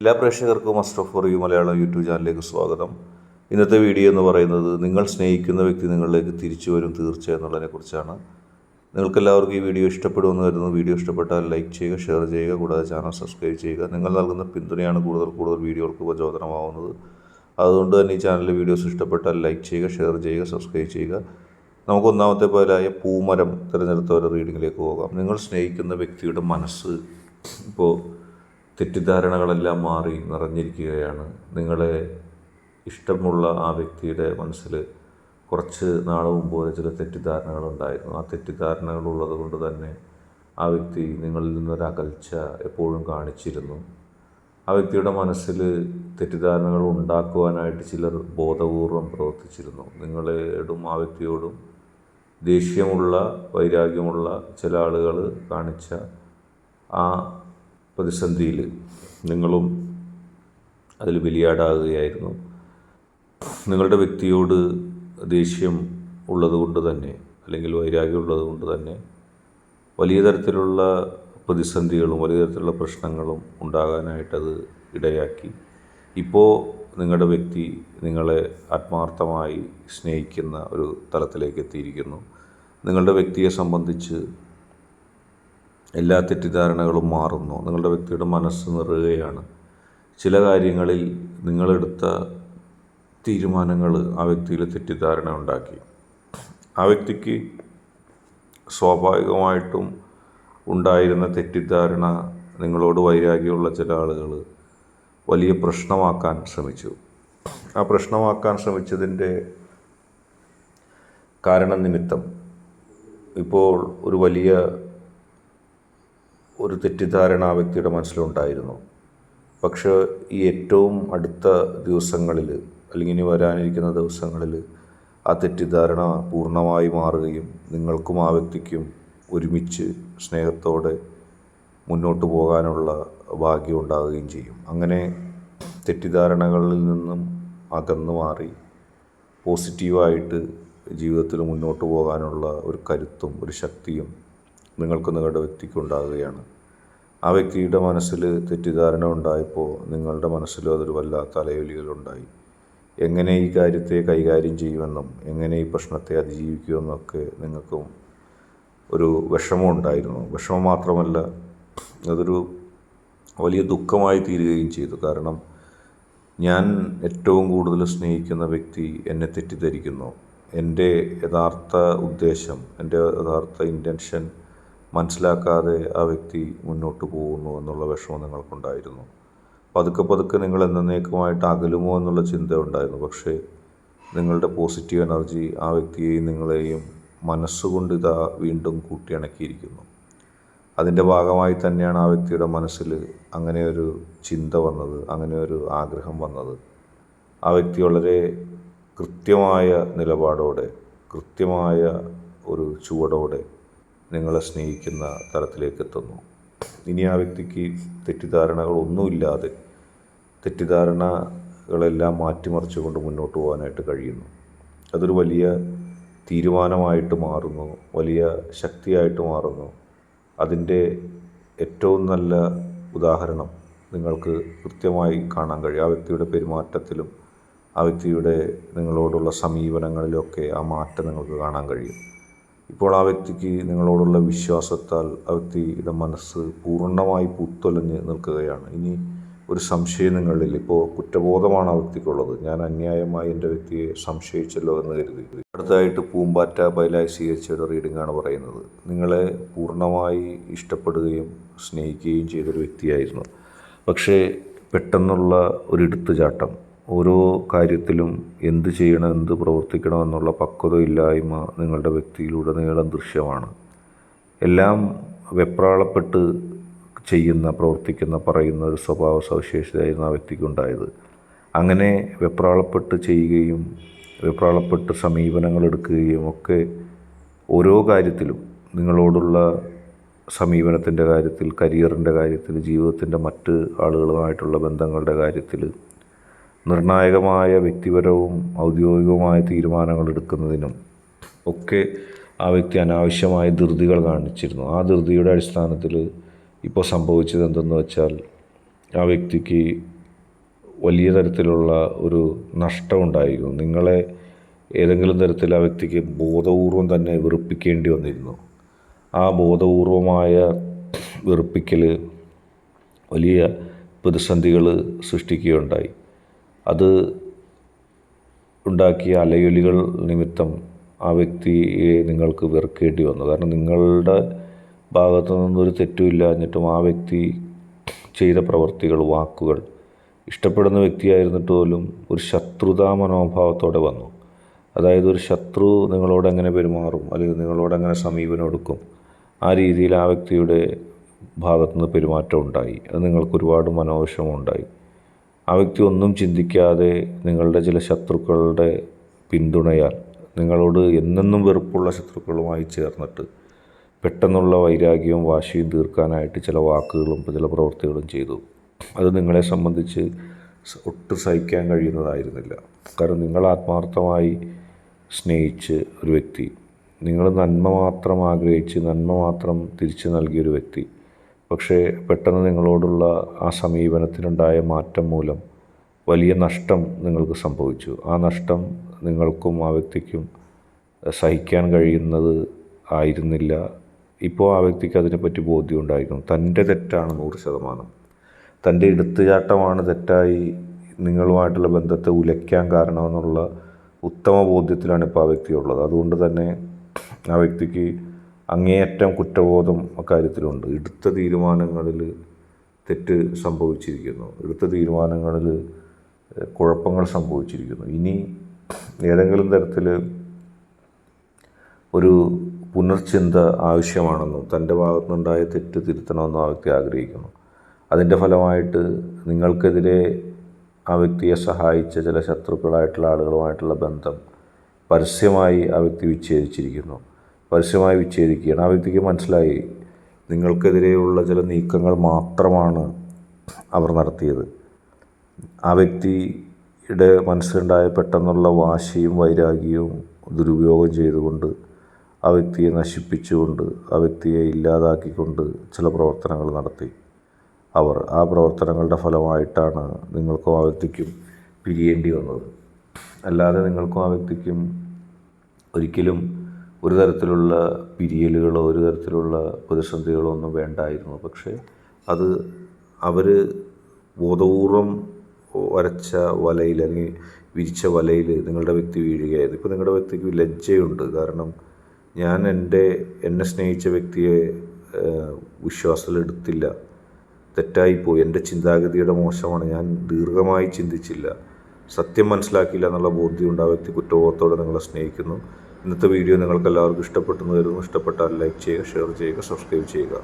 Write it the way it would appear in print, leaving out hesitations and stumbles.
എല്ലാ പ്രേക്ഷകർക്കും astro for you Malayalam YouTube ചാനലിലേക്ക് സ്വാഗതം. ഇന്നത്തെ വീഡിയോ എന്ന് പറയുന്നത് നിങ്ങൾ സ്നേഹിക്കുന്ന വ്യക്തി നിങ്ങളിലേക്ക് തിരിച്ചു വരും തീർച്ച എന്നുള്ളതിനെക്കുറിച്ചാണ്. നിങ്ങൾക്കെല്ലാവർക്കും ഈ വീഡിയോ ഇഷ്ടപ്പെടുമെന്ന് കരുതുന്നു. വീഡിയോ ഇഷ്ടപ്പെട്ടാൽ ലൈക്ക് ചെയ്യുക, ഷെയർ ചെയ്യുക, കൂടാതെ ചാനൽ സബ്സ്ക്രൈബ് ചെയ്യുക. നിങ്ങൾ നൽകുന്ന പിന്തുണയാണ് കൂടുതൽ വീഡിയോകൾക്ക് പ്രചോദനമാവുന്നത്. അതുകൊണ്ട് തന്നെ ഈ ചാനലിലെ വീഡിയോസ് ഇഷ്ടപ്പെട്ടാൽ ലൈക്ക് ചെയ്യുക, ഷെയർ ചെയ്യുക, സബ്സ്ക്രൈബ് ചെയ്യുക. നമുക്ക് ഒന്നാമത്തെ പോലായ പൂമരം തിരഞ്ഞെടുത്ത ഒരു റീഡിങ്ങിലേക്ക് പോകാം. നിങ്ങൾ സ്നേഹിക്കുന്ന വ്യക്തിയുടെ മനസ്സ് ഇപ്പോൾ തെറ്റിദ്ധാരണകളെല്ലാം മാറി നിറഞ്ഞിരിക്കുകയാണ്. നിങ്ങളെ ഇഷ്ടമുള്ള ആ വ്യക്തിയുടെ മനസ്സിൽ കുറച്ച് നാൾ മുമ്പ് ചില തെറ്റിദ്ധാരണകളുണ്ടായിരുന്നു. ആ തെറ്റിദ്ധാരണകൾ ഉള്ളത് കൊണ്ട് തന്നെ ആ വ്യക്തി നിങ്ങളിൽ നിന്നൊരകൽച്ച എപ്പോഴും കാണിച്ചിരുന്നു. ആ വ്യക്തിയുടെ മനസ്സിൽ തെറ്റിദ്ധാരണകൾ ഉണ്ടാക്കുവാനായിട്ട് ചിലർ ബോധപൂർവം പ്രവർത്തിച്ചിരുന്നു. നിങ്ങളോടും ആ വ്യക്തിയോടും ദേഷ്യമുള്ള, വൈരാഗ്യമുള്ള ചില ആളുകൾ കാണിച്ച ആ പ്രതിസന്ധിയിൽ നിങ്ങളും അതിൽ ബലിയാടാകുകയായിരുന്നു. നിങ്ങളുടെ വ്യക്തിയോട് ദേഷ്യം ഉള്ളതുകൊണ്ട് തന്നെ, അല്ലെങ്കിൽ വൈരാഗ്യം ഉള്ളതുകൊണ്ട് തന്നെ വലിയ തരത്തിലുള്ള പ്രതിസന്ധികളും വലിയ തരത്തിലുള്ള പ്രശ്നങ്ങളും ഉണ്ടാകാനായിട്ടത് ഇടയാക്കി. ഇപ്പോൾ നിങ്ങളുടെ വ്യക്തി നിങ്ങളെ ആത്മാർത്ഥമായി സ്നേഹിക്കുന്ന ഒരു തലത്തിലേക്ക് എത്തിയിരിക്കുന്നു. നിങ്ങളുടെ വ്യക്തിയെ സംബന്ധിച്ച് എല്ലാ തെറ്റിദ്ധാരണകളും മാറുന്നു. നിങ്ങളുടെ വ്യക്തിയുടെ മനസ്സ് നിറയുകയാണ്. ചില കാര്യങ്ങളിൽ നിങ്ങളെടുത്ത തീരുമാനങ്ങൾ ആ വ്യക്തിയിൽ തെറ്റിദ്ധാരണ ഉണ്ടാക്കി. ആ വ്യക്തിക്ക് സ്വാഭാവികമായിട്ടും ഉണ്ടായിരുന്ന തെറ്റിദ്ധാരണ നിങ്ങളോട് വൈരാഗ്യമുള്ള ചില ആളുകൾ വലിയ പ്രശ്നമാക്കാൻ ശ്രമിച്ചു. ആ പ്രശ്നമാക്കാൻ ശ്രമിച്ചതിൻ്റെ കാരണനിമിത്തം ഇപ്പോൾ ഒരു തെറ്റിദ്ധാരണ ആ വ്യക്തിയുടെ മനസ്സിലുണ്ടായിരുന്നു. പക്ഷേ ഈ ഏറ്റവും അടുത്ത ദിവസങ്ങളിൽ, അല്ലെങ്കിൽ ഇനി വരാനിരിക്കുന്ന ദിവസങ്ങളിൽ ആ തെറ്റിദ്ധാരണ പൂർണ്ണമായി മാറുകയും നിങ്ങൾക്കും ആ വ്യക്തിക്കും ഒരുമിച്ച് സ്നേഹത്തോടെ മുന്നോട്ട് പോകാനുള്ള ഭാഗ്യം ഉണ്ടാകുകയും ചെയ്യും. അങ്ങനെ തെറ്റിദ്ധാരണകളിൽ നിന്നും അകന്നു മാറി പോസിറ്റീവായിട്ട് ജീവിതത്തിൽ മുന്നോട്ട് പോകാനുള്ള ഒരു കരുത്തും ഒരു ശക്തിയും നിങ്ങൾക്ക് നിങ്ങളുടെ വ്യക്തിക്ക് ഉണ്ടാകുകയാണ്. ആ വ്യക്തിയുടെ മനസ്സിൽ തെറ്റിദ്ധാരണ ഉണ്ടായപ്പോൾ നിങ്ങളുടെ മനസ്സിലും അതൊരു വല്ലാത്ത അലയൊലികളുണ്ടായി. എങ്ങനെ ഈ കാര്യത്തെ കൈകാര്യം ചെയ്യുമെന്നും എങ്ങനെ ഈ പ്രശ്നത്തെ അതിജീവിക്കുമെന്നൊക്കെ നിങ്ങൾക്കും ഒരു വിഷമം ഉണ്ടായിരുന്നു. വിഷമം മാത്രമല്ല, അതൊരു വലിയ ദുഃഖമായി തീരുകയും ചെയ്തു. കാരണം ഞാൻ ഏറ്റവും കൂടുതൽ സ്നേഹിക്കുന്ന വ്യക്തി എന്നെ തെറ്റിദ്ധരിക്കുന്നു, എൻ്റെ യഥാർത്ഥ ഉദ്ദേശം, എൻ്റെ യഥാർത്ഥ ഇൻറ്റൻഷൻ മനസ്സിലാക്കാതെ ആ വ്യക്തി മുന്നോട്ട് പോകുന്നു എന്നുള്ള വിഷമം നിങ്ങൾക്കുണ്ടായിരുന്നു. പതുക്കെ നിങ്ങൾ എന്നേക്കുമായിട്ട് അകലുമോ എന്നുള്ള ചിന്ത ഉണ്ടായിരുന്നു. പക്ഷേ നിങ്ങളുടെ പോസിറ്റീവ് എനർജി ആ വ്യക്തിയെയും നിങ്ങളെയും മനസ്സുകൊണ്ട് ഇതാ വീണ്ടും കൂട്ടിയിണക്കിയിരിക്കുന്നു. അതിൻ്റെ ഭാഗമായി തന്നെയാണ് ആ വ്യക്തിയുടെ മനസ്സിൽ അങ്ങനെ ഒരു ചിന്ത വന്നത്, അങ്ങനെ ഒരു ആഗ്രഹം വന്നത്. ആ വ്യക്തി വളരെ കൃത്യമായ നിലപാടോടെ, കൃത്യമായ ഒരു ചുവടോടെ നിങ്ങളെ സ്നേഹിക്കുന്ന തലത്തിലേക്ക് എത്തുന്നു. ഇനി ആ വ്യക്തിക്ക് തെറ്റിദ്ധാരണകളൊന്നുമില്ലാതെ തെറ്റിദ്ധാരണകളെല്ലാം മാറ്റിമറിച്ചുകൊണ്ട് മുന്നോട്ട് പോകാനായിട്ട് കഴിയുന്നു. അതൊരു വലിയ തീരുമാനമായിട്ട് മാറുന്നു, വലിയ ശക്തിയായിട്ട് മാറുന്നു. അതിൻ്റെ ഏറ്റവും നല്ല ഉദാഹരണം നിങ്ങൾക്ക് കൃത്യമായി കാണാൻ കഴിയും. ആ വ്യക്തിയുടെ പെരുമാറ്റത്തിലും ആ വ്യക്തിയുടെ നിങ്ങളോടുള്ള സമീപനങ്ങളിലൊക്കെ ആ മാറ്റം നിങ്ങൾക്ക് കാണാൻ കഴിയും. ഇപ്പോൾ ആ വ്യക്തിക്ക് നിങ്ങളോടുള്ള വിശ്വാസത്താൽ ആ വ്യക്തിയുടെ മനസ്സ് പൂർണ്ണമായി പൂത്തൊലഞ്ഞ് നിൽക്കുകയാണ്. ഇനി ഒരു സംശയം നിങ്ങളിൽ, ഇപ്പോൾ കുറ്റബോധമാണ് ആ വ്യക്തിക്കുള്ളത്. ഞാൻ അന്യായമായി എൻ്റെ വ്യക്തിയെ സംശയിച്ചല്ലോ എന്ന് കരുതി. അടുത്തതായിട്ട് പൂമ്പാറ്റ ബൈലായി സ്വീകരിച്ച ഒരു റീഡിങ്ങാണ് പറയുന്നത്. നിങ്ങളെ പൂർണ്ണമായി ഇഷ്ടപ്പെടുകയും സ്നേഹിക്കുകയും ചെയ്തൊരു വ്യക്തിയായിരുന്നു. പക്ഷേ പെട്ടെന്നുള്ള ഒരു എടുത്തുചാട്ടം, ഓരോ കാര്യത്തിലും എന്ത് ചെയ്യണം, എന്ത് പ്രവർത്തിക്കണം എന്നുള്ള പക്വതയില്ലായ്മ നിങ്ങളുടെ വ്യക്തിയിലുടനീളം ദൃശ്യമാണ്. എല്ലാം വെപ്രാളപ്പെട്ട് പ്രവർത്തിക്കുന്ന, പറയുന്ന ഒരു സ്വഭാവ സവിശേഷതയായിരുന്നു ആ വ്യക്തിക്കുണ്ടായത്. അങ്ങനെ വെപ്രാളപ്പെട്ട് ചെയ്യുകയും വെപ്രാളപ്പെട്ട് സമീപനങ്ങൾ എടുക്കുകയും ഒക്കെ ഓരോ കാര്യത്തിലും, നിങ്ങളോടുള്ള സമീപനത്തിൻ്റെ കാര്യത്തിൽ, കരിയറിൻ്റെ കാര്യത്തിൽ, ജീവിതത്തിൻ്റെ മറ്റ് ആളുകളുമായിട്ടുള്ള ബന്ധങ്ങളുടെ കാര്യത്തിൽ നിർണായകമായ വ്യക്തിപരവും ഔദ്യോഗികവുമായ തീരുമാനങ്ങൾ എടുക്കുന്നതിനും ഒക്കെ ആ വ്യക്തി അനാവശ്യമായ ധൃതികൾ കാണിച്ചിരുന്നു. ആ ധൃതിയുടെ അടിസ്ഥാനത്തിൽ ഇപ്പോൾ സംഭവിച്ചത് എന്തെന്ന് വെച്ചാൽ, ആ വ്യക്തിക്ക് വലിയ തരത്തിലുള്ള ഒരു നഷ്ടമുണ്ടായിരുന്നു. നിങ്ങളെ ഏതെങ്കിലും തരത്തിൽ ആ വ്യക്തിക്ക് ബോധപൂർവം തന്നെ വെറുപ്പിക്കേണ്ടി വന്നിരുന്നു. ആ ബോധപൂർവമായ വെറുപ്പിക്കൽ വലിയ പ്രതിസന്ധികൾ സൃഷ്ടിക്കുകയുണ്ടായി. അത് ഉണ്ടാക്കിയ അലയൊലികൾ നിമിത്തം ആ വ്യക്തിയെ നിങ്ങൾക്ക് വെറുക്കേണ്ടി വന്നു. കാരണം നിങ്ങളുടെ ഭാഗത്തു നിന്നൊരു തെറ്റുമില്ലാഞ്ഞിട്ടും ആ വ്യക്തി ചെയ്ത പ്രവർത്തികൾ, വാക്കുകൾ ഇഷ്ടപ്പെടുന്ന വ്യക്തിയായിരുന്നിട്ട് പോലും ഒരു ശത്രുതാ മനോഭാവത്തോടെ വന്നു. അതായത് ഒരു ശത്രു നിങ്ങളോട് എങ്ങനെ പെരുമാറും, അല്ലെങ്കിൽ നിങ്ങളോട് എങ്ങനെ സമീപനം എടുക്കും, ആ രീതിയിൽ ആ വ്യക്തിയുടെ ഭാഗത്തുനിന്ന് പെരുമാറ്റം ഉണ്ടായി. അത് നിങ്ങൾക്ക് ഒരുപാട് മനോവിഷമമുണ്ടായി. ആ വ്യക്തി ഒന്നും ചിന്തിക്കാതെ നിങ്ങളുടെ ചില ശത്രുക്കളുടെ പിന്തുണയാൽ, നിങ്ങളോട് എന്നെന്നും വെറുപ്പുള്ള ശത്രുക്കളുമായി ചേർന്നിട്ട് പെട്ടെന്നുള്ള വൈരാഗ്യവും വാശിയും തീർക്കാനായിട്ട് ചില വാക്കുകളും ചില പ്രവൃത്തികളും ചെയ്തു. അത് നിങ്ങളെ സംബന്ധിച്ച് ഒട്ടും സഹിക്കാൻ കഴിയുന്നതായിരുന്നില്ല. കാരണം നിങ്ങൾ ആത്മാർത്ഥമായി സ്നേഹിച്ച് ഒരു വ്യക്തി, നിങ്ങൾ നന്മ മാത്രം ആഗ്രഹിച്ച് നന്മ മാത്രം തിരിച്ചു നൽകിയൊരു വ്യക്തി, പക്ഷേ പെട്ടെന്ന് നിങ്ങളോടുള്ള ആ സമീപനത്തിനുണ്ടായ മാറ്റം മൂലം വലിയ നഷ്ടം നിങ്ങൾക്ക് സംഭവിച്ചു. ആ നഷ്ടം നിങ്ങൾക്കും ആ വ്യക്തിക്കും സഹിക്കാൻ കഴിയുന്നത് ആയിരുന്നില്ല. ഇപ്പോൾ ആ വ്യക്തിക്ക് അതിനെപ്പറ്റി ബോധ്യമുണ്ടായിരുന്നു. തൻ്റെ തെറ്റാണ് 100%. തൻ്റെ എടുത്തുചാട്ടമാണ് തെറ്റായി നിങ്ങളുമായിട്ടുള്ള ബന്ധത്തെ ഉലയ്ക്കാൻ കാരണമെന്നുള്ള ഉത്തമ ബോധ്യത്തിലാണ് ഇപ്പോൾ ആ വ്യക്തി ഉള്ളത്. അതുകൊണ്ട് തന്നെ ആ വ്യക്തിക്ക് അങ്ങേയറ്റം കുറ്റബോധം അക്കാര്യത്തിലുണ്ട്. എടുത്ത തീരുമാനങ്ങളിൽ തെറ്റ് സംഭവിച്ചിരിക്കുന്നു, എടുത്ത തീരുമാനങ്ങളിൽ കുഴപ്പങ്ങൾ സംഭവിച്ചിരിക്കുന്നു. ഇനി ഏതെങ്കിലും തരത്തിൽ ഒരു പുനർചിന്ത ആവശ്യമാണെന്നും തൻ്റെ ഭാഗത്തുനിന്നുണ്ടായ തെറ്റ് തിരുത്തണമെന്നും ആ വ്യക്തി ആഗ്രഹിക്കുന്നു. അതിൻ്റെ ഫലമായിട്ട് നിങ്ങൾക്കെതിരെ ആ വ്യക്തിയെ സഹായിച്ച ചില ശത്രുക്കളായിട്ടുള്ള ആളുകളുമായിട്ടുള്ള ബന്ധം പരസ്യമായി ആ വ്യക്തി വിച്ഛേദിച്ചിരിക്കുന്നു. പരസ്യമായി വിച്ഛേദിക്കുകയാണ്. ആ വ്യക്തിക്ക് മനസ്സിലായി നിങ്ങൾക്കെതിരെയുള്ള ചില നീക്കങ്ങൾ മാത്രമാണ് അവർ നടത്തിയത്. ആ വ്യക്തിയുടെ മനസ്സിലുണ്ടായ പെട്ടെന്നുള്ള വാശിയും വൈരാഗ്യവും ദുരുപയോഗം ചെയ്തുകൊണ്ട് ആ വ്യക്തിയെ നശിപ്പിച്ചുകൊണ്ട്, ആ വ്യക്തിയെ ഇല്ലാതാക്കിക്കൊണ്ട് ചില പ്രവർത്തനങ്ങൾ നടത്തി. ആ പ്രവർത്തനങ്ങളുടെ ഫലമായിട്ടാണ് നിങ്ങൾക്കും ആ വ്യക്തിക്കും പിരിയേണ്ടി വന്നത്. അല്ലാതെ നിങ്ങൾക്കും ആ വ്യക്തിക്കും ഒരിക്കലും ഒരു തരത്തിലുള്ള പിരിയലുകളോ ഒരു തരത്തിലുള്ള പ്രതിസന്ധികളോ ഒന്നും വേണ്ടായിരുന്നു. പക്ഷേ അത് അവർ ബോധപൂർവം വരച്ച വലയിൽ, അല്ലെങ്കിൽ വിരിച്ച വലയിൽ നിങ്ങളുടെ വ്യക്തി വീഴുകയായിരുന്നു. ഇപ്പോൾ നിങ്ങളുടെ വ്യക്തിക്ക് ലജ്ജയുണ്ട്. കാരണം ഞാൻ എന്നെ സ്നേഹിച്ച വ്യക്തിയെ വിശ്വാസത്തിലെടുത്തില്ല, തെറ്റായിപ്പോയി, എൻ്റെ ചിന്താഗതിയുടെ മോശമാണ്, ഞാൻ ദീർഘമായി ചിന്തിച്ചില്ല, സത്യം മനസ്സിലാക്കിയില്ല എന്നുള്ള ബോധ്യമുണ്ട്. ആ വ്യക്തി കുറ്റബോധത്തോടെ നിങ്ങളെ സ്നേഹിക്കുന്നു. ഇന്നത്തെ വീഡിയോ നിങ്ങൾക്ക് എല്ലാവർക്കും ഇഷ്ടപ്പെട്ടെന്ന് കരുതുന്നു. ഇഷ്ടപ്പെട്ടാൽ ലൈക്ക് ചെയ്യുക, ഷെയർ ചെയ്യുക, സബ്സ്ക്രൈബ് ചെയ്യുക.